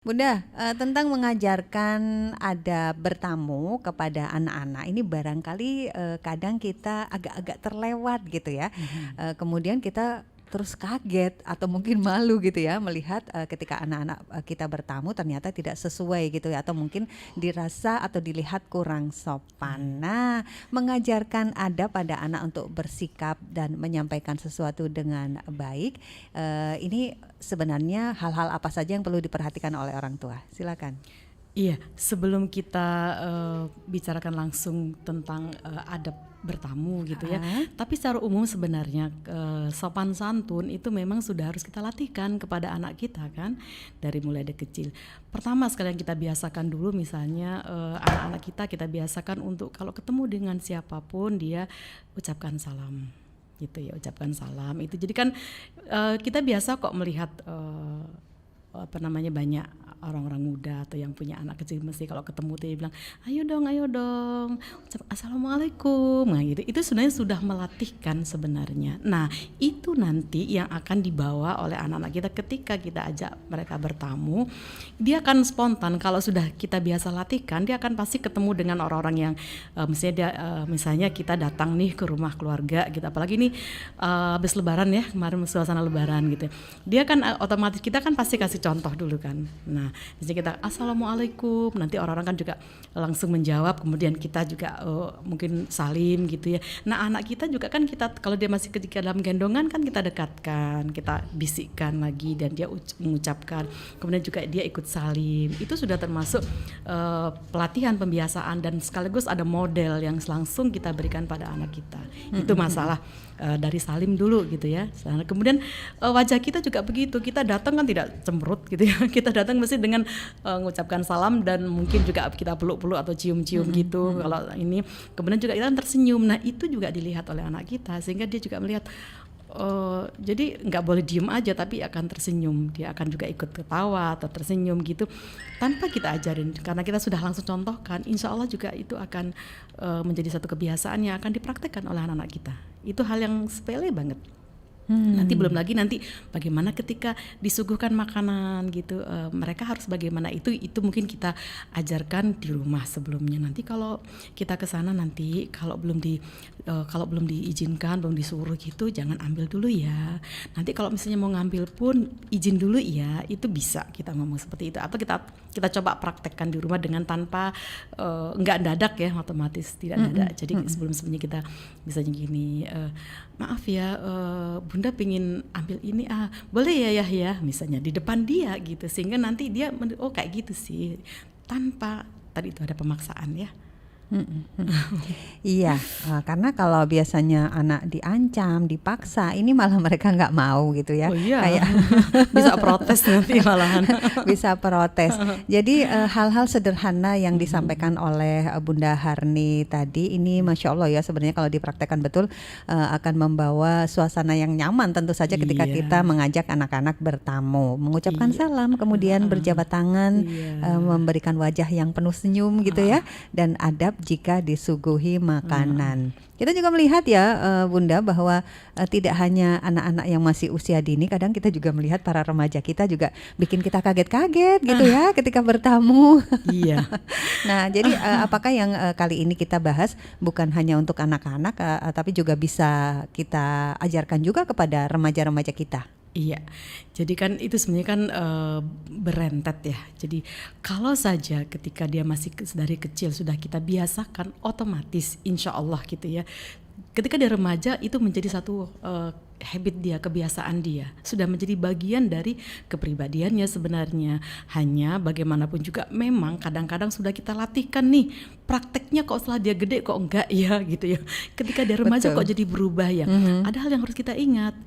Bunda, tentang mengajarkan adab bertamu kepada anak-anak ini barangkali kadang kita agak-agak terlewat gitu ya. Mhm. Kemudian kita terus kaget atau mungkin malu gitu ya melihat ketika anak-anak kita bertamu ternyata tidak sesuai gitu ya atau mungkin dirasa atau dilihat kurang sopan. Nah, mengajarkan adab pada anak untuk bersikap dan menyampaikan sesuatu dengan baik, ini sebenarnya hal-hal apa saja yang perlu diperhatikan oleh orang tua? Silakan. Iya, sebelum kita bicarakan langsung tentang adab bertamu gitu ya, Ah, tapi secara umum sebenarnya sopan santun itu memang sudah harus kita latihkan kepada anak kita kan, dari mulai dari kecil. Pertama sekali yang kita biasakan dulu misalnya anak-anak kita biasakan untuk kalau ketemu dengan siapapun dia ucapkan salam gitu ya, ucapkan salam itu. Jadi kan kita biasa kok melihat apa namanya banyak orang-orang muda atau yang punya anak kecil mesti kalau ketemu dia bilang ayo dong ucap assalamualaikum, nah gitu. Itu sebenarnya sudah melatihkan sebenarnya. Nah itu nanti yang akan dibawa oleh anak-anak kita ketika kita ajak mereka bertamu, dia akan spontan. Kalau sudah kita biasa latihkan, dia akan pasti ketemu dengan orang-orang yang misalnya dia misalnya kita datang nih ke rumah keluarga gitu, apalagi nih habis lebaran ya, kemarin suasana lebaran gitu, dia kan otomatis kita kan pasti kasih contoh dulu kan. Nah, di sini kita assalamualaikum, nanti orang-orang kan juga langsung menjawab, kemudian kita juga mungkin salim gitu ya. Nah, anak kita juga kan kita kalau dia masih ketika dalam gendongan kan kita dekatkan, kita bisikkan lagi dan dia mengucapkan, kemudian juga dia ikut salim. Itu sudah termasuk pelatihan pembiasaan dan sekaligus ada model yang langsung kita berikan pada anak kita. Itu masalah dari salim dulu gitu ya. Kemudian wajah kita juga begitu, kita datang kan tidak cemberut gitu ya. Kita datang mesti dengan mengucapkan salam dan mungkin juga kita peluk-peluk atau cium-cium gitu. Kalau ini kemudian juga kita tersenyum. Nah itu juga dilihat oleh anak kita sehingga dia juga melihat. Jadi nggak boleh diem aja tapi akan tersenyum, dia akan juga ikut ketawa atau tersenyum gitu tanpa kita ajarin, karena kita sudah langsung contohkan. Insya Allah juga itu akan menjadi satu kebiasaan yang akan dipraktekkan oleh anak-anak kita. Itu hal yang sepele banget. Nanti belum lagi nanti bagaimana ketika disuguhkan makanan gitu, mereka harus bagaimana, itu mungkin kita ajarkan di rumah sebelumnya. Nanti kalau kita ke sana nanti kalau belum diizinkan, belum disuruh gitu, jangan ambil dulu ya. Nanti kalau misalnya mau ngambil pun izin dulu ya, itu bisa kita ngomong seperti itu. Atau kita coba praktekkan di rumah dengan tanpa nggak dadak ya, otomatis tidak dadak. Jadi sebelumnya kita misalnya gini, maaf ya Bunda pingin ambil ini, boleh ya Yahya, misalnya di depan dia gitu, sehingga nanti dia oh kayak gitu sih, tanpa tadi itu ada pemaksaan ya. Iya, karena kalau biasanya anak diancam, dipaksa, ini malah mereka nggak mau gitu ya. Oh iya, Kayak bisa protes nanti malahan. bisa protes. Jadi hal-hal sederhana yang disampaikan oleh Bunda Harni tadi ini Masya Allah ya, sebenarnya kalau dipraktekkan betul akan membawa suasana yang nyaman tentu saja ketika Iya, kita mengajak anak-anak bertamu, mengucapkan iya, salam, kemudian berjabat tangan, iya, memberikan wajah yang penuh senyum gitu ya, dan adab jika disuguhi makanan. Kita juga melihat ya Bunda bahwa tidak hanya anak-anak yang masih usia dini, kadang kita juga melihat para remaja kita juga bikin kita kaget-kaget gitu ya ketika bertamu. iya. Nah, jadi apakah yang kali ini kita bahas bukan hanya untuk anak-anak tapi juga bisa kita ajarkan juga kepada remaja-remaja kita. Iya, jadi kan itu sebenarnya kan berentet ya. Jadi kalau saja ketika dia masih dari kecil sudah kita biasakan, otomatis insya Allah gitu ya. Ketika dia remaja itu menjadi satu habit dia, kebiasaan dia, sudah menjadi bagian dari kepribadiannya sebenarnya. Hanya bagaimanapun juga memang kadang-kadang sudah kita latihkan nih, prakteknya kok setelah dia gede kok enggak ya gitu ya. Ketika dia remaja Betul. kok jadi berubah ya. Ada hal yang harus kita ingat.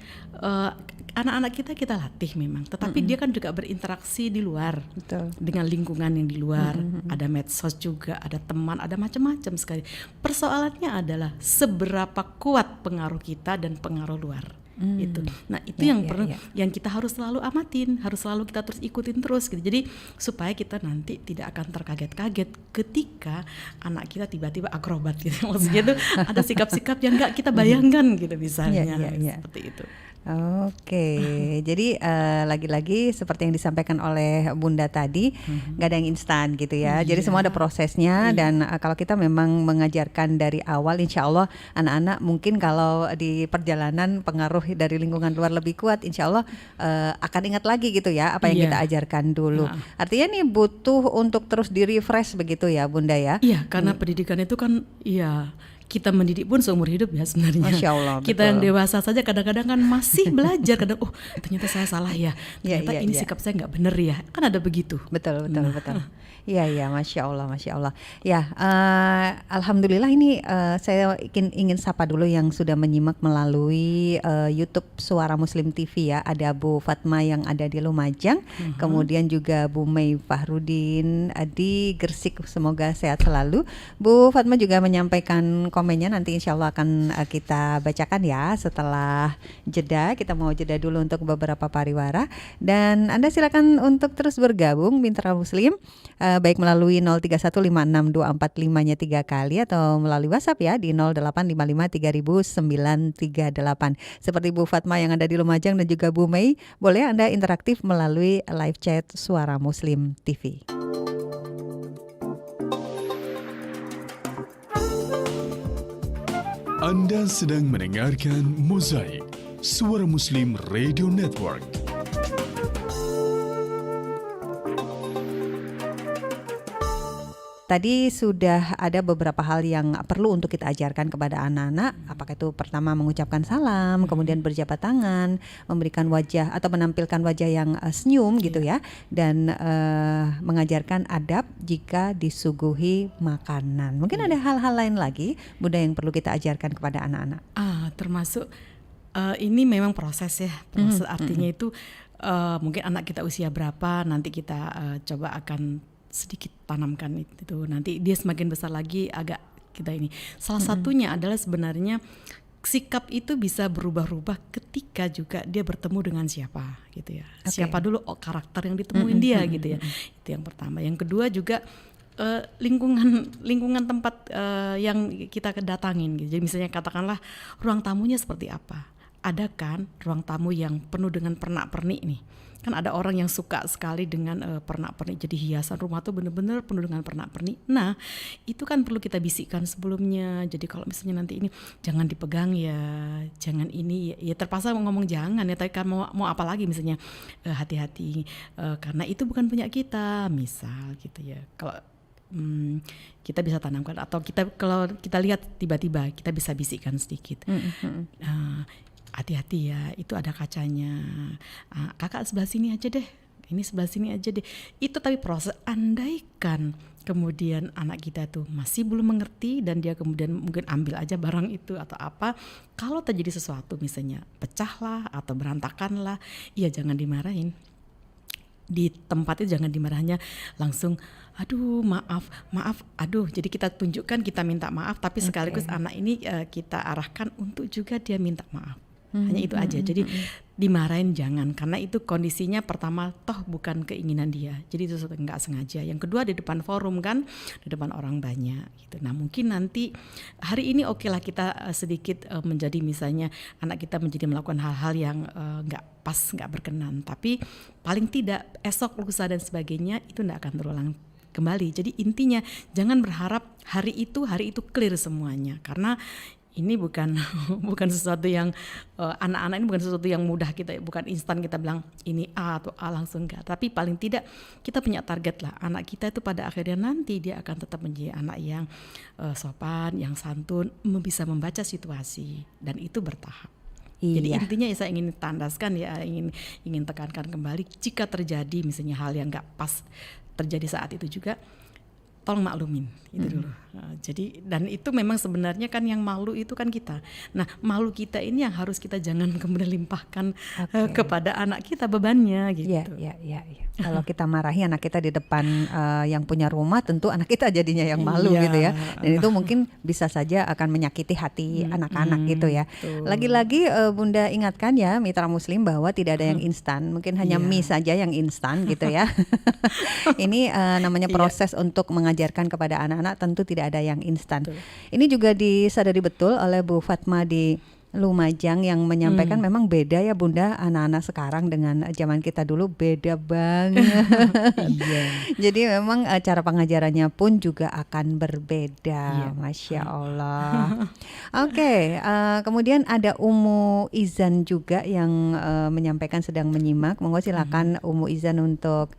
Anak-anak kita latih memang, tetapi dia kan juga berinteraksi di luar, Betul. dengan lingkungan yang di luar, ada medsos juga, ada teman, ada macam-macam sekali. Persoalannya adalah seberapa kuat pengaruh kita dan pengaruh luar. Itu. Nah, itu Ya, yang ya, perlu, ya. yang kita harus selalu amatin, harus selalu kita terus ikutin terus gitu. Jadi supaya kita nanti tidak akan terkaget-kaget ketika anak kita tiba-tiba akrobat gitu. Maksudnya itu ada sikap-sikap yang nggak kita bayangkan gitu misalnya. Ya, ya. Seperti itu. Oke, jadi lagi-lagi seperti yang disampaikan oleh Bunda tadi, nggak ada yang instan gitu ya. Jadi Iya. semua ada prosesnya dan kalau kita memang mengajarkan dari awal, insya Allah anak-anak mungkin kalau di perjalanan pengaruh dari lingkungan luar lebih kuat, insya Allah akan ingat lagi gitu ya apa yang Iya. kita ajarkan dulu. Nah. Artinya nih butuh untuk terus di-refresh begitu ya, Bunda ya. Iya, karena pendidikan itu kan, ya kita mendidik pun seumur hidup ya sebenarnya. Masya Allah, Kita yang betul. dewasa saja kadang-kadang kan masih belajar, kadang ternyata saya salah ya, Iya, ternyata iya, ini iya. sikap saya nggak bener ya, kan ada begitu. Betul, betul, betul. Iya, iya, masya Allah, masya Allah. Ya, alhamdulillah ini saya ingin sapa dulu yang sudah menyimak melalui YouTube Suara Muslim TV ya. Ada Bu Fatma yang ada di Lumajang, kemudian juga Bu Mei Fahrudin di Gresik. Semoga sehat selalu. Bu Fatma juga menyampaikan komennya, nanti insya Allah akan kita bacakan ya setelah jeda. Kita mau jeda dulu untuk beberapa pariwara dan Anda silakan untuk terus bergabung Mitra Muslim. Baik melalui 03156245-nya 3 kali atau melalui WhatsApp ya di 0855300938. Seperti Bu Fatma yang ada di Lumajang dan juga Bu Mei, boleh Anda interaktif melalui live chat Suara Muslim TV. Anda sedang mendengarkan Mozaik Suara Muslim Radio Network. Tadi sudah ada beberapa hal yang perlu untuk kita ajarkan kepada anak-anak. Apakah itu pertama mengucapkan salam, kemudian berjabat tangan, memberikan wajah atau menampilkan wajah yang senyum gitu ya, dan mengajarkan adab jika disuguhi makanan. Mungkin ada hal-hal lain lagi, Bunda, yang perlu kita ajarkan kepada anak-anak. Termasuk ini memang proses ya, proses artinya itu mungkin anak kita usia berapa, nanti kita coba akan sedikit tanamkan itu, nanti dia semakin besar lagi agak kita ini. Salah satunya adalah sebenarnya sikap itu bisa berubah-ubah ketika juga dia bertemu dengan siapa gitu ya. Okay. Siapa dulu karakter yang ditemuin dia gitu ya. Itu yang pertama. Yang kedua juga lingkungan tempat yang kita kedatangin gitu. Jadi misalnya katakanlah ruang tamunya seperti apa. Ada kan ruang tamu yang penuh dengan pernak-pernik nih. Kan ada orang yang suka sekali dengan pernak-pernik, jadi hiasan rumah tuh bener-bener penuh dengan pernak-pernik. Nah, itu kan perlu kita bisikkan sebelumnya. Jadi kalau misalnya nanti ini jangan dipegang ya, jangan ini ya terpaksa ngomong jangan ya, tapi kan mau apa lagi misalnya hati-hati karena itu bukan punya kita, misal gitu ya. Kalau kita bisa tanamkan atau kalau kita lihat tiba-tiba kita bisa bisikkan sedikit. Hati-hati ya, itu ada kacanya. Kakak sebelah sini aja deh, ini sebelah sini aja deh. Itu tapi proses, andaikan kemudian anak kita tuh masih belum mengerti dan dia kemudian mungkin ambil aja barang itu atau apa. Kalau terjadi sesuatu misalnya pecah lah atau berantakan lah, ya jangan dimarahin. Di tempat itu jangan dimarahannya langsung aduh maaf aduh, jadi kita tunjukkan kita minta maaf tapi sekaligus anak ini kita arahkan untuk juga dia minta maaf. Hanya itu aja. Jadi dimarahin jangan, karena itu kondisinya pertama toh bukan keinginan dia. Jadi itu nggak sengaja. Yang kedua di depan forum kan, di depan orang banyak gitu. Nah, mungkin nanti hari ini oke lah kita sedikit menjadi misalnya anak kita menjadi melakukan hal-hal yang nggak pas, nggak berkenan. Tapi paling tidak esok, lusa dan sebagainya itu nggak akan terulang kembali. Jadi intinya jangan berharap hari itu clear semuanya, karena ini bukan sesuatu yang anak-anak ini bukan sesuatu yang mudah, kita bukan instan kita bilang ini A atau A langsung enggak, tapi paling tidak kita punya target lah, anak kita itu pada akhirnya nanti dia akan tetap menjadi anak yang sopan, yang santun, bisa membaca situasi, dan itu bertahap. Iya. Jadi intinya ya saya ingin tandaskan ya, ingin tekankan kembali, jika terjadi misalnya hal yang enggak pas terjadi saat itu juga, tolong maklumin itu dulu. Jadi dan itu memang sebenarnya kan yang malu itu kan kita. Nah, malu kita ini yang harus kita jangan kemudian limpahkan kepada anak kita bebannya gitu. Iya. Kalau kita marahi anak kita di depan yang punya rumah, tentu anak kita jadinya yang malu gitu ya. Dan itu mungkin bisa saja akan menyakiti hati anak-anak gitu ya. Betul. Lagi-lagi Bunda ingatkan ya mitra muslim bahwa tidak ada yang instan, mungkin hanya mie saja yang instan gitu ya. Ini namanya proses untuk mengajarkan kepada anak-anak, tentu tidak ada yang instan. Ini juga disadari betul oleh Bu Fatma di Lumajang yang menyampaikan memang beda ya Bunda, anak-anak sekarang dengan zaman kita dulu beda banget. Jadi memang cara pengajarannya pun juga akan berbeda. Masya Allah. Oke, kemudian ada Umu Izan juga yang menyampaikan sedang menyimak. Monggo silakan Umu Izan untuk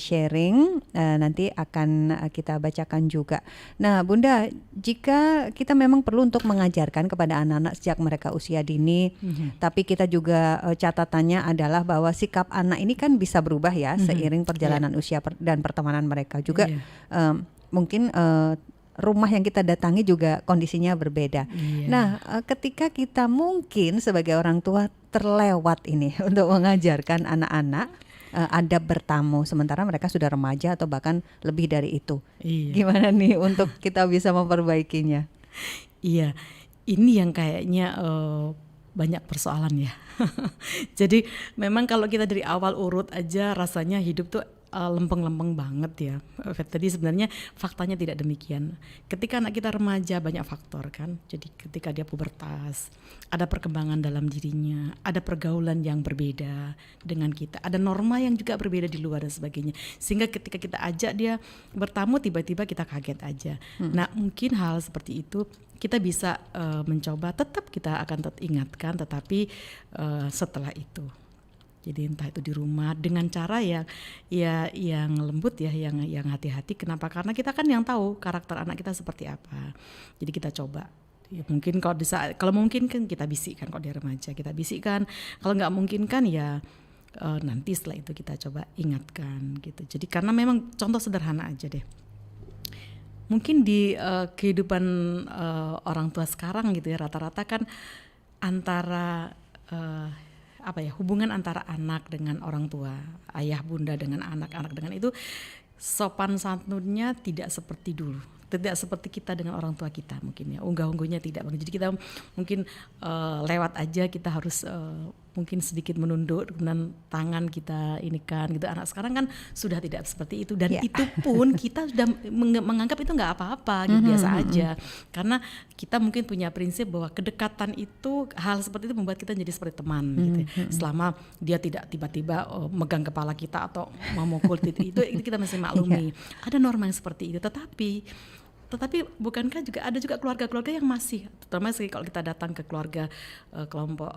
sharing, nanti akan kita bacakan juga. Nah Bunda, jika kita memang perlu untuk mengajarkan kepada anak-anak sejak mereka usia dini, tapi kita juga catatannya adalah bahwa sikap anak ini kan bisa berubah ya seiring perjalanan usia dan pertemanan mereka juga. Mungkin rumah yang kita datangi juga kondisinya berbeda. Nah, ketika kita mungkin sebagai orang tua terlewat ini untuk mengajarkan anak-anak adab bertamu sementara mereka sudah remaja atau bahkan lebih dari itu. Gimana nih untuk kita bisa memperbaikinya? Iya, ini yang kayaknya banyak persoalan ya. Jadi memang kalau kita dari awal urut aja rasanya hidup tuh lempeng-lempeng banget ya. Tadi sebenarnya faktanya tidak demikian. Ketika anak kita remaja banyak faktor kan. Jadi ketika dia pubertas, ada perkembangan dalam dirinya, ada pergaulan yang berbeda dengan kita, ada norma yang juga berbeda di luar dan sebagainya. Sehingga ketika kita ajak dia bertamu tiba-tiba kita kaget aja. Nah, mungkin hal seperti itu kita bisa mencoba, tetap kita akan ingatkan, tetapi setelah itu. Jadi entah itu di rumah dengan cara yang lembut ya, yang hati-hati. Kenapa? Karena kita kan yang tahu karakter anak kita seperti apa. Jadi kita coba. Ya mungkin kalau mungkin kan kita bisikkan, kalau dia remaja kita bisikkan. Kalau nggak mungkin kan ya nanti setelah itu kita coba ingatkan gitu. Jadi karena memang contoh sederhana aja deh. Mungkin di kehidupan orang tua sekarang gitu ya, rata-rata kan antara hubungan antara anak dengan orang tua, ayah bunda dengan anak-anak dengan itu sopan santunnya tidak seperti dulu, tidak seperti kita dengan orang tua kita mungkin ya, unggah-ungguhnya tidak. Jadi kita mungkin lewat aja, kita harus mungkin sedikit menunduk dan tangan kita ini kan gitu. Anak sekarang kan sudah tidak seperti itu, dan itu pun kita sudah menganggap itu nggak apa-apa gitu, biasa aja, karena kita mungkin punya prinsip bahwa kedekatan itu, hal seperti itu membuat kita jadi seperti teman gitu. Selama dia tidak tiba-tiba megang kepala kita atau memukul itu kita masih maklumi. Ada norma yang seperti itu, tetapi bukankah juga ada juga keluarga-keluarga yang masih, terutama kalau kita datang ke keluarga kelompok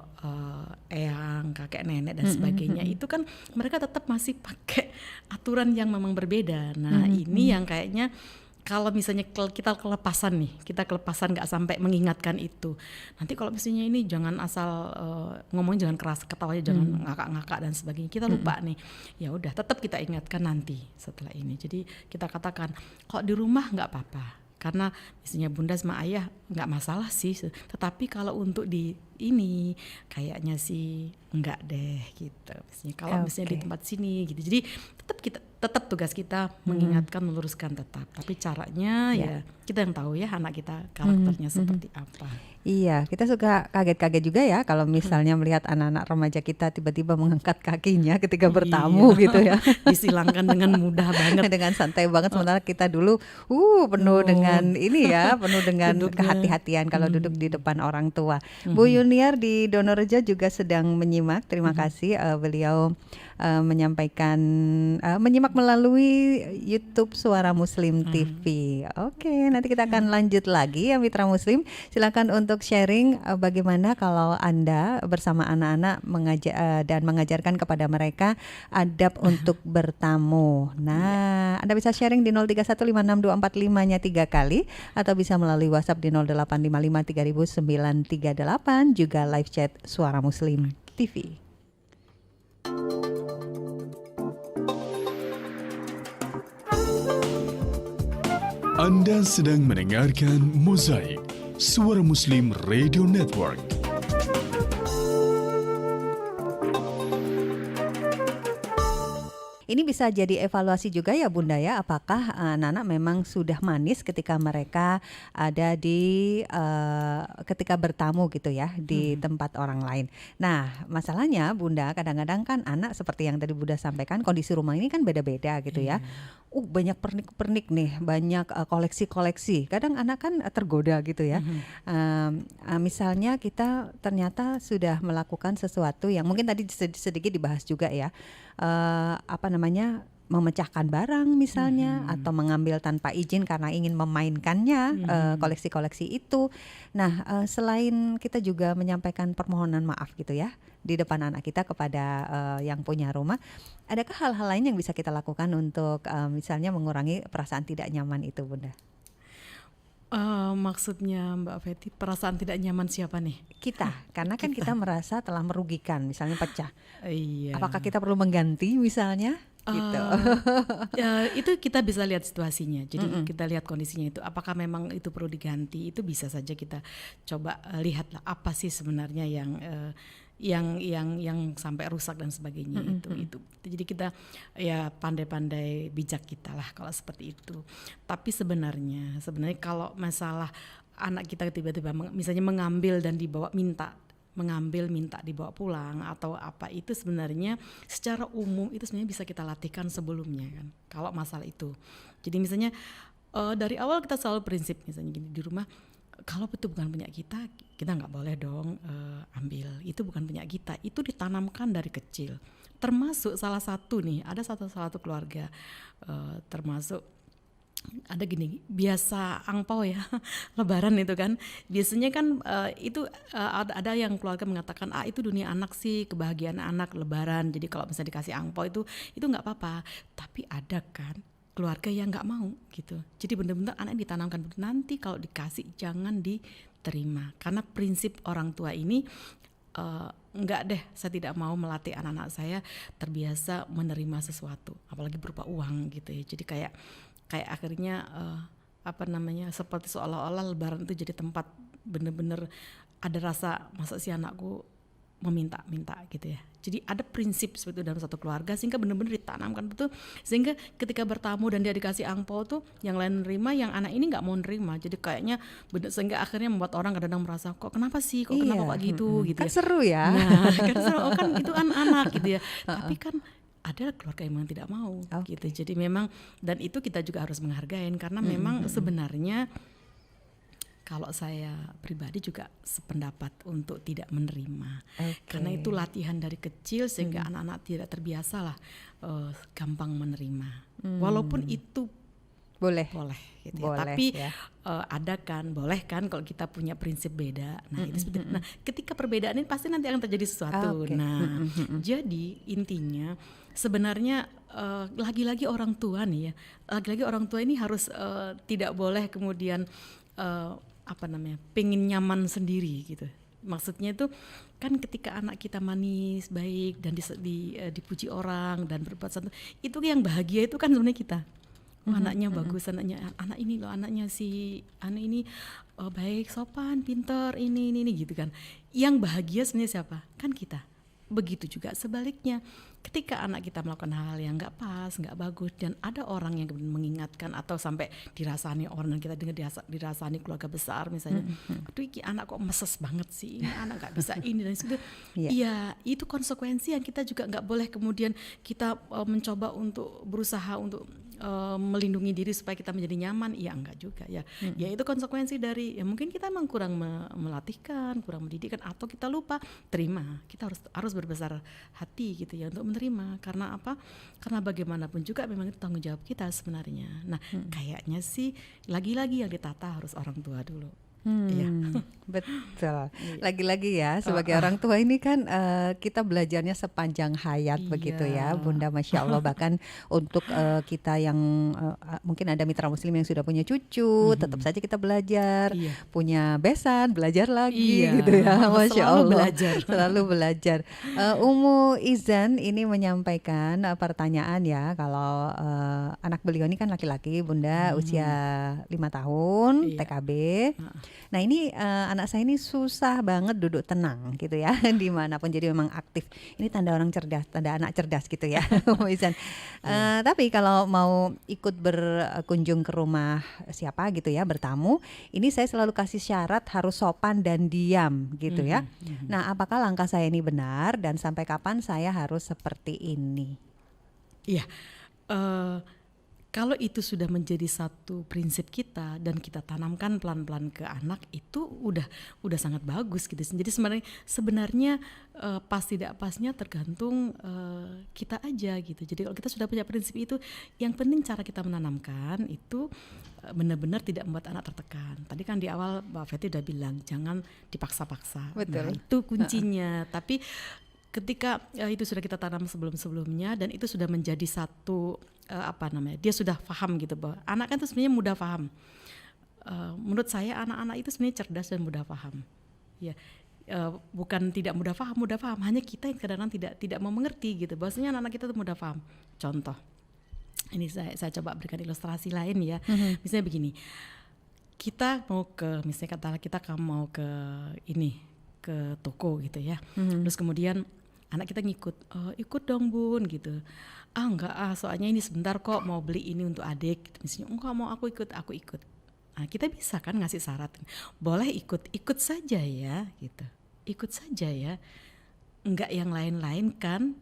eyang, kakek, nenek dan sebagainya, itu kan mereka tetap masih pakai aturan yang memang berbeda. Nah ini yang kayaknya kalau misalnya kita kelepasan nggak sampai mengingatkan itu. Nanti kalau misalnya ini jangan asal ngomong, jangan keras, ketawanya jangan ngakak-ngakak dan sebagainya. Kita lupa nih. Ya udah, tetap kita ingatkan nanti setelah ini. Jadi kita katakan, kok di rumah nggak apa-apa. Karena misalnya bunda sama ayah nggak masalah sih. Tetapi kalau untuk di ini kayaknya sih enggak deh gitu. Misalnya kalau misalnya di tempat sini gitu. Jadi tetap tugas kita mengingatkan, meluruskan tetap. Tapi caranya ya kita yang tahu ya, anak kita karakternya seperti apa. Iya, kita suka kaget-kaget juga ya kalau misalnya melihat anak-anak remaja kita tiba-tiba mengangkat kakinya ketika bertamu gitu ya. Disilangkan dengan mudah banget. Dengan santai banget, sementara kita dulu penuh dengan ini ya, penuh dengan kehati-hatian kalau duduk di depan orang tua. Bu Yuniar di Donorejo juga sedang menyimak. Terima kasih beliau menyimak melalui YouTube Suara Muslim TV. Oke, nanti kita akan lanjut lagi ya mitra muslim. Silakan untuk sharing bagaimana kalau Anda bersama anak-anak dan mengajarkan kepada mereka adab untuk bertamu. Nah, Anda bisa sharing di 03156245-nya 3 kali, atau bisa melalui WhatsApp di 0855300938, juga live chat Suara Muslim TV. Anda sedang mendengarkan Mozaik, Suara Muslim Radio Network. Ini bisa jadi evaluasi juga ya Bunda ya, apakah anak-anak memang sudah manis ketika mereka ada di ketika bertamu gitu ya di tempat orang lain. Nah, masalahnya Bunda, kadang-kadang kan anak seperti yang tadi Bunda sampaikan, kondisi rumah ini kan beda-beda gitu ya. Banyak pernik-pernik nih, banyak koleksi-koleksi. Kadang anak kan tergoda gitu ya. Misalnya kita ternyata sudah melakukan sesuatu yang mungkin tadi sedikit dibahas juga ya. Memecahkan barang misalnya, atau mengambil tanpa izin karena ingin memainkannya koleksi-koleksi itu. Nah, selain kita juga menyampaikan permohonan maaf gitu ya di depan anak kita kepada yang punya rumah, adakah hal-hal lain yang bisa kita lakukan untuk misalnya mengurangi perasaan tidak nyaman itu, Bunda? Maksudnya Mbak Fetty, perasaan tidak nyaman siapa nih? Kita, karena kan kita merasa telah merugikan, misalnya pecah. Iya. Apakah kita perlu mengganti misalnya? Gitu. Itu kita bisa lihat situasinya. Jadi kita lihat kondisinya itu. Apakah memang itu perlu diganti? Itu bisa saja kita coba lihatlah apa sih sebenarnya yang sampai rusak dan sebagainya itu. Jadi kita ya pandai-pandai bijak kita lah kalau seperti itu. Tapi sebenarnya kalau masalah anak kita tiba-tiba misalnya mengambil dan minta dibawa pulang atau apa, itu sebenarnya secara umum itu sebenarnya bisa kita latihkan sebelumnya kan kalau masalah itu. Jadi misalnya dari awal kita selalu prinsip misalnya gini di rumah, kalau itu bukan punya kita nggak boleh dong ambil, itu bukan punya kita, itu ditanamkan dari kecil. Termasuk salah satu keluarga termasuk ada gini, biasa angpau ya lebaran itu kan biasanya kan ada yang keluarga mengatakan itu dunia anak sih, kebahagiaan anak lebaran, jadi kalau misalnya dikasih angpau itu nggak apa-apa. Tapi ada kan keluarga yang nggak mau gitu, jadi benar-benar anak ditanamkan nanti kalau dikasih jangan diterima, karena prinsip orang tua ini enggak deh, saya tidak mau melatih anak-anak saya terbiasa menerima sesuatu apalagi berupa uang gitu ya. Jadi kayak akhirnya seperti seolah-olah lebaran itu jadi tempat bener-bener ada rasa masa si anakku meminta-minta gitu ya. Jadi ada prinsip seperti itu dalam satu keluarga sehingga benar-benar ditanamkan betul, sehingga ketika bertamu dan dia dikasih angpau tuh yang lain nerima, yang anak ini nggak mau nerima. Jadi kayaknya sehingga akhirnya membuat orang kadang-kadang merasa kok kenapa sih, kenapa kok gitu gitu kan ya. seru ya. Nah kan seru, kan itu anak gitu ya. Tapi kan ada keluarga yang memang tidak mau gitu. Jadi memang, dan itu kita juga harus menghargai karena memang sebenarnya kalau saya pribadi juga sependapat untuk tidak menerima. Karena itu latihan dari kecil sehingga anak-anak tidak terbiasa lah gampang menerima. Walaupun itu boleh gitu ya. Tapi ya. Boleh kan kalau kita punya prinsip beda. Nah, itu seperti. Nah, ketika perbedaan ini pasti nanti akan terjadi sesuatu. Nah, jadi intinya sebenarnya lagi-lagi orang tua nih ya. Lagi-lagi orang tua ini harus tidak boleh kemudian pengen nyaman sendiri gitu. Maksudnya itu kan ketika anak kita manis, baik dan dipuji orang dan berbuat santun, itu yang bahagia itu kan sebenarnya kita. Anaknya bagus, anak ini loh, anaknya anak ini baik, sopan, pintar, ini gitu kan. Yang bahagia sebenarnya siapa? Kan kita. Begitu juga sebaliknya, ketika anak kita melakukan hal yang nggak pas, nggak bagus, dan ada orang yang mengingatkan atau sampai dirasani orang, dan kita dengar dirasani keluarga besar misalnya, aduh ini anak kok meses banget sih, ini anak nggak bisa ini dan itu, ya itu konsekuensi yang kita juga nggak boleh kemudian kita mencoba untuk berusaha untuk melindungi diri supaya kita menjadi nyaman. Ya enggak juga ya. Ya itu konsekuensi dari mungkin kita memang kurang melatihkan, kurang mendidikkan, atau kita lupa terima. Kita harus berbesar hati gitu ya untuk menerima. Karena apa? Karena bagaimanapun juga memang itu tanggung jawab kita sebenarnya. Nah, kayaknya sih lagi-lagi yang ditata harus orang tua dulu. Iya. Betul. Lagi-lagi ya sebagai orang tua ini kan kita belajarnya sepanjang hayat begitu ya Bunda, Masya Allah. Bahkan untuk kita yang mungkin ada mitra muslim yang sudah punya cucu, tetap saja kita belajar, punya besan, belajar lagi gitu ya. Masya Allah. Selalu belajar. Umu Izan ini menyampaikan pertanyaan ya, kalau anak beliau ini kan laki-laki, Bunda, usia 5 tahun, Iya. TKB. Nah ini anak saya ini susah banget duduk tenang gitu ya dimanapun, jadi memang aktif. Ini tanda orang cerdas, tanda anak cerdas gitu ya. Misalnya. Tapi kalau mau ikut berkunjung ke rumah siapa gitu ya, bertamu, ini saya selalu kasih syarat harus sopan dan diam gitu ya. Nah apakah langkah saya ini benar dan sampai kapan saya harus seperti ini? Iya, kalau itu sudah menjadi satu prinsip kita dan kita tanamkan pelan-pelan ke anak, itu udah sangat bagus gitu. Jadi sebenarnya pas tidak pasnya tergantung kita aja gitu. Jadi kalau kita sudah punya prinsip itu, yang penting cara kita menanamkan itu benar-benar tidak membuat anak tertekan. Tadi kan di awal Mbak Fetty udah bilang jangan dipaksa-paksa. Betul. Nah, itu kuncinya. Tapi ketika itu sudah kita tanam sebelum-sebelumnya dan itu sudah menjadi satu dia sudah paham gitu, bahwa anak kan itu sebenarnya mudah paham. Menurut saya anak-anak itu sebenarnya cerdas dan mudah paham. Ya, bukan tidak mudah paham, hanya kita yang kadang-kadang tidak mau mengerti gitu. Bahwasanya anak-anak kita itu mudah paham. Contoh, ini saya coba berikan ilustrasi lain ya. Misalnya begini, kita mau ke, misalnya katakanlah kita mau ke toko gitu ya. Terus kemudian anak kita ngikut, ikut dong Bun gitu. Enggak soalnya ini sebentar kok mau beli ini untuk adik. Misalnya enggak mau, aku ikut. Nah, kita bisa kan ngasih syarat, boleh ikut saja ya gitu. Ikut saja ya. Enggak yang lain-lain kan?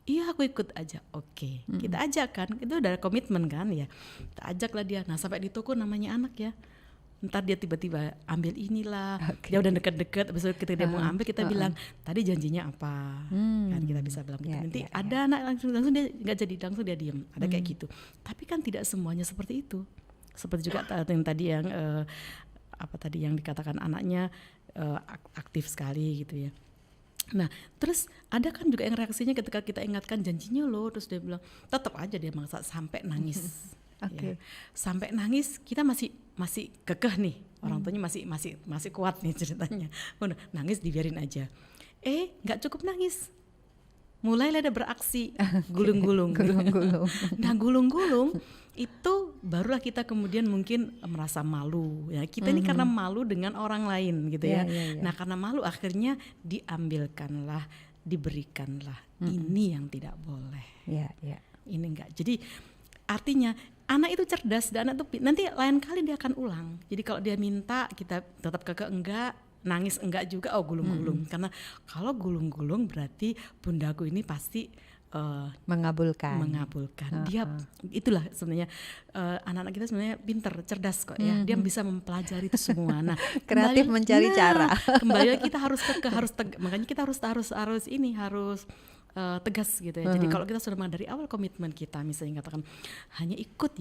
Iya aku ikut aja. Oke. Kita ajak kan, itu udah komitmen kan ya. Kita ajaklah dia. Nah sampai di toko namanya anak ya. Ntar dia tiba-tiba ambil inilah, dia udah deket-deket, habis itu ketika dia mau ambil kita bilang tadi janjinya apa, kan kita bisa bilang gitu. Nanti ada anak langsung dia nggak jadi, langsung dia diem, ada kayak gitu. Tapi kan tidak semuanya seperti itu. Seperti juga yang tadi yang yang dikatakan anaknya aktif sekali gitu ya. Nah terus ada kan juga yang reaksinya ketika kita ingatkan janjinya loh, terus dia bilang tetap aja dia maksa sampai nangis. Ya. Sampai nangis kita masih kekeh nih, orang tuanya masih kuat nih ceritanya. Udah nangis dibiarin aja. Nggak cukup nangis, mulailah ada beraksi, gulung-gulung. Nah gulung-gulung itu barulah kita kemudian mungkin merasa malu ya, kita ini karena malu dengan orang lain gitu ya. Nah karena malu akhirnya diambilkanlah, diberikanlah. Ini yang tidak boleh. Ini enggak. Jadi artinya anak itu cerdas dan anak itu nanti lain kali dia akan ulang. Jadi kalau dia minta kita tetap kekeh enggak, nangis enggak juga, gulung-gulung. Karena kalau gulung-gulung berarti bundaku ini pasti mengabulkan. Dia itulah sebenarnya anak-anak kita sebenarnya pinter, cerdas kok ya. Dia bisa mempelajari itu semua. Nah, kreatif mencari cara. Kembali kita harus tegak. Makanya kita harus tegas gitu ya. Jadi kalau kita sudah dari awal komitmen kita, misalnya katakan hanya ikut.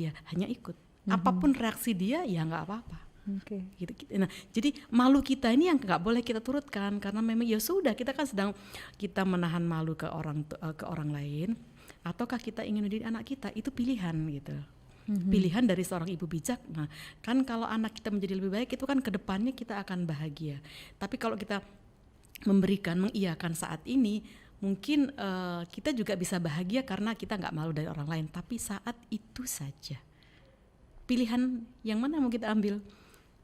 Apapun reaksi dia ya nggak apa-apa. Gitu. Nah, jadi malu kita ini yang nggak boleh kita turutkan, karena memang ya sudah kita kan sedang kita menahan malu ke orang lain, ataukah kita ingin mendidik anak kita, itu pilihan gitu. Pilihan dari seorang ibu bijak. Nah, kan kalau anak kita menjadi lebih baik itu kan kedepannya kita akan bahagia. Tapi kalau kita mengiyakan saat ini, mungkin kita juga bisa bahagia karena kita nggak malu dari orang lain. Tapi saat itu saja. Pilihan yang mana mau kita ambil?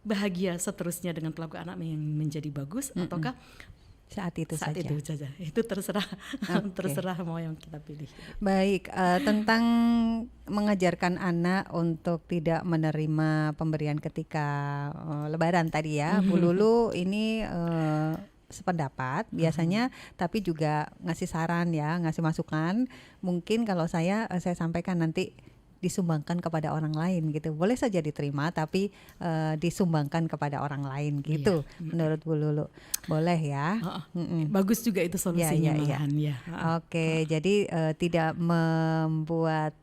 Bahagia seterusnya dengan perlakuan anak yang menjadi bagus, ataukah saat itu saja. Itu terserah mau yang kita pilih. Baik, tentang mengajarkan anak untuk tidak menerima pemberian ketika Lebaran tadi ya, Bu Lulu ini sependapat biasanya, tapi juga ngasih saran ya, ngasih masukan. Mungkin kalau saya sampaikan nanti disumbangkan kepada orang lain gitu, boleh saja diterima tapi disumbangkan kepada orang lain gitu. Menurut Bu Lulu boleh ya. Bagus juga itu solusinya malahan ya. Oke, jadi tidak membuat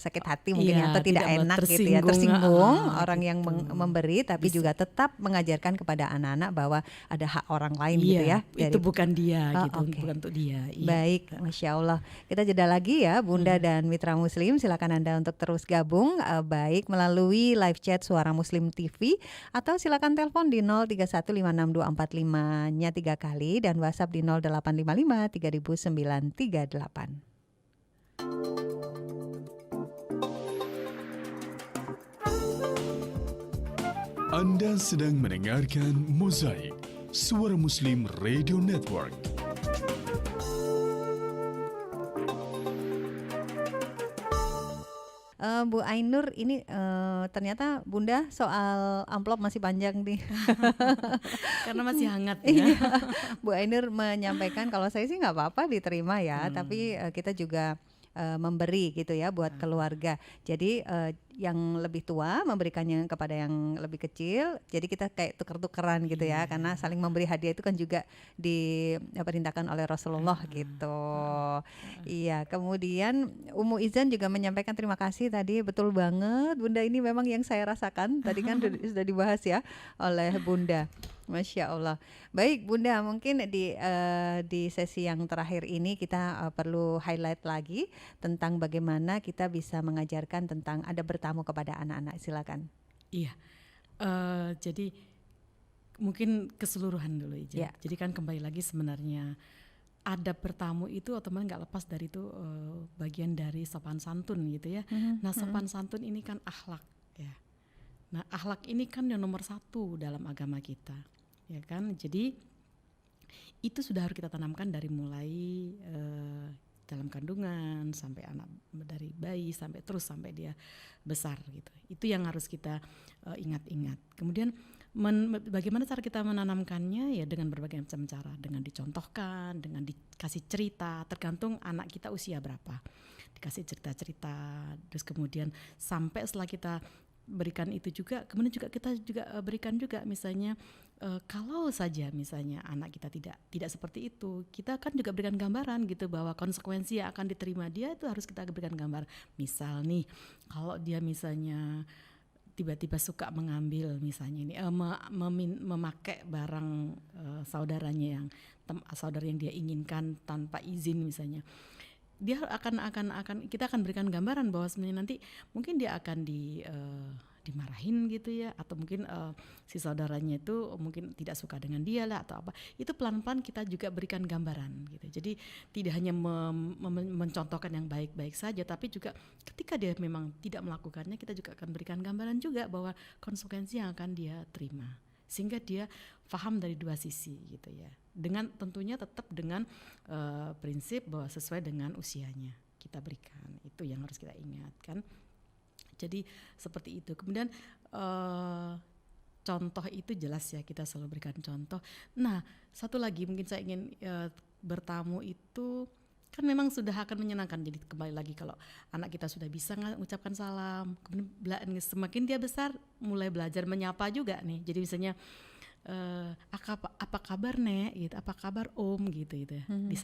sakit hati mungkin atau tidak enak gitu ya, tersinggung orang yang memberi, tapi juga tetap mengajarkan kepada anak-anak bahwa ada hak orang lain gitu ya. Itu bukan dia gitu, bukan untuk dia. Baik, Masya Allah. Kita jeda lagi ya Bunda dan Mitra Muslim, silakan Anda untuk terus gabung baik melalui live chat Suara Muslim TV atau silakan telepon di 03156245-nya 3 kali dan WhatsApp di 0855 3938. Anda sedang mendengarkan Mozaik, Suara Muslim Radio Network. Bu Ainur, ini ternyata Bunda soal amplop masih panjang nih. Karena masih hangat Iya, ya. Bu Ainur menyampaikan kalau saya sih nggak apa-apa diterima ya, tapi kita juga memberi gitu ya buat keluarga. Jadi yang lebih tua memberikannya kepada yang lebih kecil. Jadi kita kayak tuker-tukeran gitu ya, karena saling memberi hadiah itu kan juga diperintahkan oleh Rasulullah gitu. Iya, kemudian Umu Izan juga menyampaikan terima kasih tadi, betul banget Bunda, ini memang yang saya rasakan. Tadi kan sudah dibahas ya oleh Bunda. Masya Allah. Baik Bunda, mungkin di sesi yang terakhir ini kita perlu highlight lagi tentang bagaimana kita bisa mengajarkan tentang adab bertamu kepada anak-anak. Silakan. Iya. Jadi mungkin keseluruhan dulu aja. Ya. Jadi kan kembali lagi sebenarnya adab bertamu itu otomatis nggak lepas dari itu bagian dari sopan santun gitu ya. Nah sopan santun ini kan akhlak ya. Nah akhlak ini kan yang nomor 1 dalam agama kita, ya kan. Jadi itu sudah harus kita tanamkan dari mulai dalam kandungan sampai anak, dari bayi sampai terus sampai dia besar gitu. Itu yang harus kita ingat-ingat. Kemudian bagaimana cara kita menanamkannya, ya dengan berbagai macam cara, dengan dicontohkan, dengan dikasih cerita, tergantung anak kita usia berapa, dikasih cerita-cerita, terus kemudian sampai setelah kita berikan itu juga, kemudian juga kita juga berikan juga misalnya kalau saja misalnya anak kita tidak seperti itu, kita kan juga berikan gambaran gitu bahwa konsekuensi yang akan diterima dia itu harus kita berikan gambar. Misal nih kalau dia misalnya tiba-tiba suka mengambil misalnya ini memakai barang saudaranya saudara yang dia inginkan tanpa izin misalnya, dia akan kita akan berikan gambaran bahwa sebenarnya nanti mungkin dia akan dimarahin gitu ya, atau mungkin si saudaranya itu mungkin tidak suka dengan dia lah atau apa. Itu pelan-pelan kita juga berikan gambaran gitu. Jadi tidak hanya mencontohkan yang baik-baik saja, tapi juga ketika dia memang tidak melakukannya, kita juga akan berikan gambaran juga bahwa konsekuensi yang akan dia terima, sehingga dia paham dari dua sisi gitu ya. Dengan tentunya tetap dengan prinsip bahwa sesuai dengan usianya kita berikan. Itu yang harus kita ingat kan. Jadi seperti itu. Kemudian contoh itu jelas ya, kita selalu berikan contoh. Nah satu lagi mungkin saya ingin bertamu itu kan memang sudah akan menyenangkan. Jadi kembali lagi kalau anak kita sudah bisa mengucapkan salam, kemudian semakin dia besar mulai belajar menyapa juga nih. Jadi misalnya apa kabar Nek gitu, apa kabar Om gitu ya. Di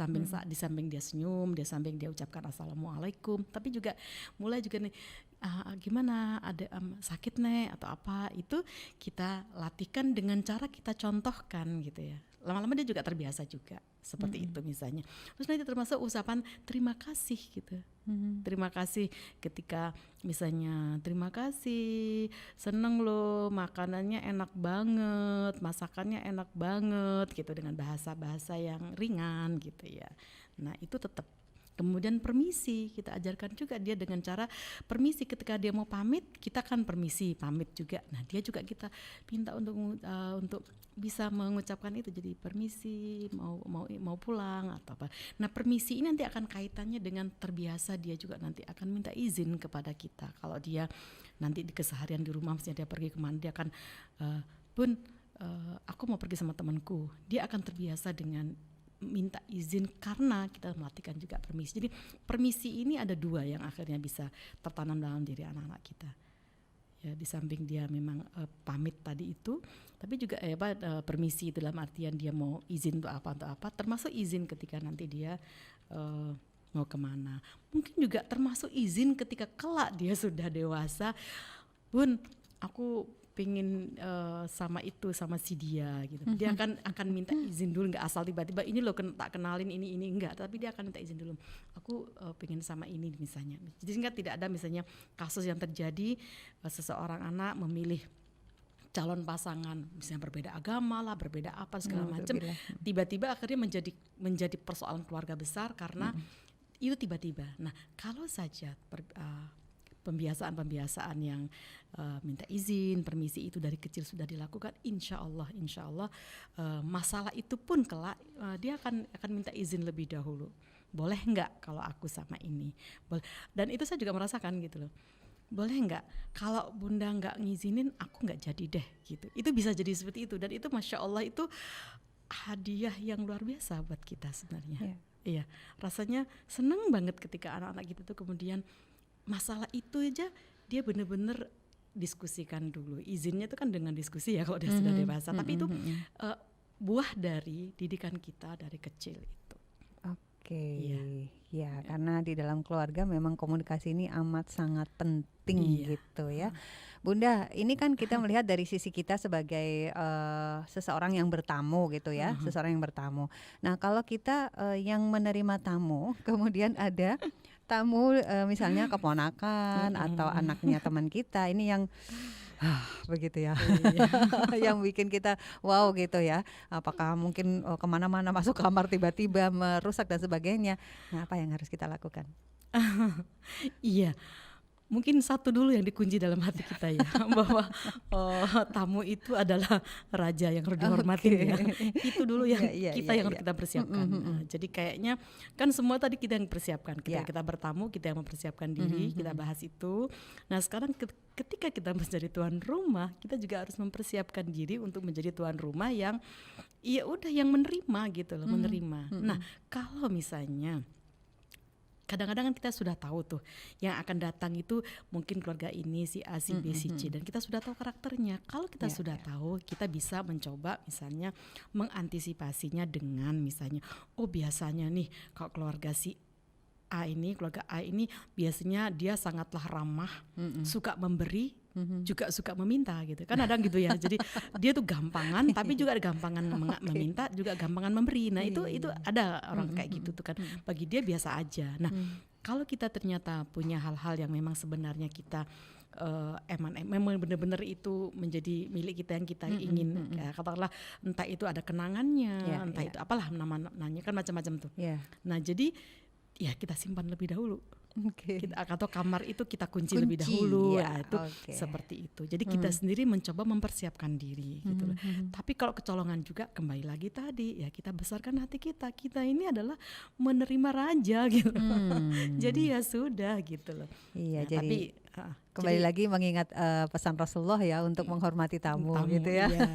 samping dia senyum, di samping dia ucapkan assalamualaikum, tapi juga mulai juga nih gimana, ada sakit Nek atau apa, itu kita latihkan dengan cara kita contohkan gitu ya. Lama-lama dia juga terbiasa juga seperti itu misalnya. Terus nanti termasuk ucapan terima kasih gitu. Terima kasih ketika misalnya terima kasih, seneng loh makanannya enak banget, masakannya enak banget gitu, dengan bahasa-bahasa yang ringan gitu ya. Nah itu tetap. Kemudian permisi, kita ajarkan juga dia dengan cara permisi ketika dia mau pamit, kita kan permisi, pamit juga. Nah dia juga kita minta untuk bisa mengucapkan itu, jadi permisi, mau pulang atau apa. Nah permisi ini nanti akan kaitannya dengan terbiasa, dia juga nanti akan minta izin kepada kita. Kalau dia nanti di keseharian di rumah, misalnya dia pergi kemana, dia akan Bun, aku mau pergi sama temanku. Dia akan terbiasa dengan minta izin karena kita melatihkan juga permisi. Jadi permisi ini ada dua yang akhirnya bisa tertanam dalam diri anak-anak kita. Ya, di samping dia memang pamit tadi itu, tapi juga permisi dalam artian dia mau izin untuk apa, termasuk izin ketika nanti dia mau kemana. Mungkin juga termasuk izin ketika kelak dia sudah dewasa. Bun, aku pengen sama si dia gitu. Dia akan minta izin dulu, nggak asal tiba-tiba ini loh tak kenalin ini enggak, tapi dia akan minta izin dulu. Aku pengen sama ini misalnya. Jadi sehingga tidak ada misalnya kasus yang terjadi seseorang anak memilih calon pasangan misalnya berbeda agama lah, berbeda apa segala macam. Tiba-tiba akhirnya menjadi persoalan keluarga besar karena itu tiba-tiba. Nah, kalau saja pembiasaan-pembiasaan yang minta izin, permisi itu dari kecil sudah dilakukan, insya Allah masalah itu pun kelak dia akan minta izin lebih dahulu. Boleh nggak kalau aku sama ini? Boleh. Dan itu saya juga merasakan gitu loh. Boleh nggak kalau bunda nggak ngizinin aku nggak jadi deh gitu. Itu bisa jadi seperti itu, dan itu masya Allah itu hadiah yang luar biasa buat kita sebenarnya. Iya, rasanya seneng banget ketika anak-anak kita tuh kemudian masalah itu aja dia bener-bener diskusikan dulu. Izinnya itu kan dengan diskusi ya kalau dia sudah dewasa. Tapi itu buah dari didikan kita dari kecil itu. Oke, ya karena di dalam keluarga memang komunikasi ini amat sangat penting gitu ya. Bunda, ini kan kita melihat dari sisi kita sebagai seseorang yang bertamu gitu ya, seseorang yang bertamu. Nah kalau kita yang menerima tamu, kemudian ada tamu misalnya keponakan atau anaknya teman kita, ini yang begitu ya, yang bikin kita wow gitu ya. Apakah mungkin kemana-mana masuk kamar tiba-tiba merusak dan sebagainya. Nah, apa yang harus kita lakukan? Iya, mungkin satu dulu yang dikunci dalam hati kita ya, bahwa tamu itu adalah raja yang harus dihormati ya. Itu dulu yang yang harus kita persiapkan. Jadi kayaknya kan semua tadi kita yang persiapkan. Kita bertamu, kita yang mempersiapkan diri, kita bahas itu. Nah sekarang ketika kita menjadi tuan rumah, kita juga harus mempersiapkan diri untuk menjadi tuan rumah yang ya udah yang menerima gitu loh, menerima. Nah kalau misalnya kadang-kadang kan kita sudah tahu tuh yang akan datang itu mungkin keluarga ini si A, si B, si C, dan kita sudah tahu karakternya. Kalau kita sudah tahu, kita bisa mencoba misalnya mengantisipasinya dengan misalnya, oh biasanya nih kalau keluarga keluarga A ini biasanya dia sangatlah ramah, suka memberi, juga suka meminta gitu kan, ada gitu ya. Jadi dia tuh gampangan tapi juga ada gampangan meminta, juga gampangan memberi. Nah itu ada orang kayak gitu tuh kan, bagi dia biasa aja. Nah kalau kita ternyata punya hal-hal yang memang sebenarnya kita memang benar-benar itu menjadi milik kita yang kita ingin, ya, katakanlah entah itu ada kenangannya, entah itu apalah namanya kan macam-macam tuh. Nah jadi ya kita simpan lebih dahulu. Atau kamar itu kita kunci lebih dahulu ya, itu seperti itu. Jadi kita sendiri mencoba mempersiapkan diri gitu loh. Tapi kalau kecolongan juga kembali lagi tadi ya, kita besarkan hati kita. Kita ini adalah menerima raja gitu. Jadi ya sudah gitu loh. Iya, nah, jadi kembali lagi mengingat pesan Rasulullah ya untuk menghormati tamu gitu ya. Iya.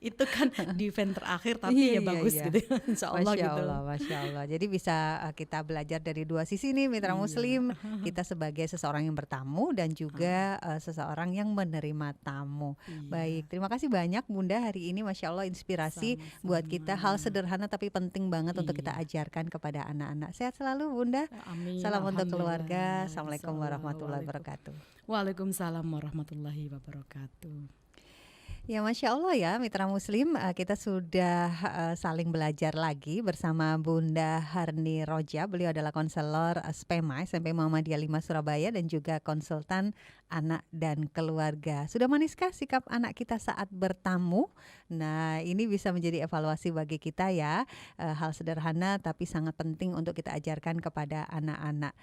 Itu kan di event terakhir tapi ya bagus gitu. Insya Allah gitu. Masya Allah. Jadi bisa kita belajar dari dua sisi nih mitra Muslim. Kita sebagai seseorang yang bertamu dan juga seseorang yang menerima tamu. Baik, terima kasih banyak Bunda hari ini, Masya Allah inspirasi buat kita, hal sederhana tapi penting banget untuk kita ajarkan kepada anak-anak. Sehat selalu Bunda. Amin. Salam untuk keluarga. Assalamualaikum warahmatullahi wabarakatuh. Waalaikumsalam warahmatullahi wabarakatuh. Ya Masya Allah ya mitra Muslim, kita sudah saling belajar lagi bersama Bunda Harni Roja. Beliau adalah konselor SPEMA SMP Muhammadiyah 5 Surabaya dan juga konsultan anak dan keluarga. Sudah maniskah sikap anak kita saat bertamu? Nah ini bisa menjadi evaluasi bagi kita ya, hal sederhana tapi sangat penting untuk kita ajarkan kepada anak-anak.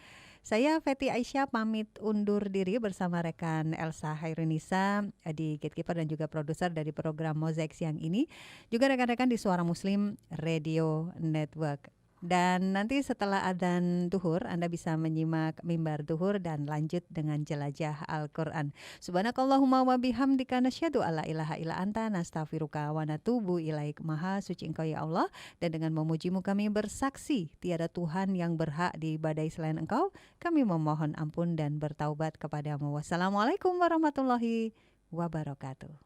Saya Feti Aisyah pamit undur diri bersama rekan Elsa Hairunisa di Gatekeeper dan juga produser dari program Mozaik siang ini. Juga rekan-rekan di Suara Muslim Radio Network. Dan nanti setelah adzan duhur Anda bisa menyimak mimbar duhur dan lanjut dengan jelajah Al-Quran. Subhanakallahumma wa bihamdika nasyhadu alla ilaha illa anta nastaghfiruka wa natubu ilaik. Maha suci Engkau ya Allah, dan dengan memujimu kami bersaksi tiada Tuhan yang berhak diibadahi selain Engkau. Kami memohon ampun dan bertaubat kepadamu. Wassalamualaikum warahmatullahi wabarakatuh.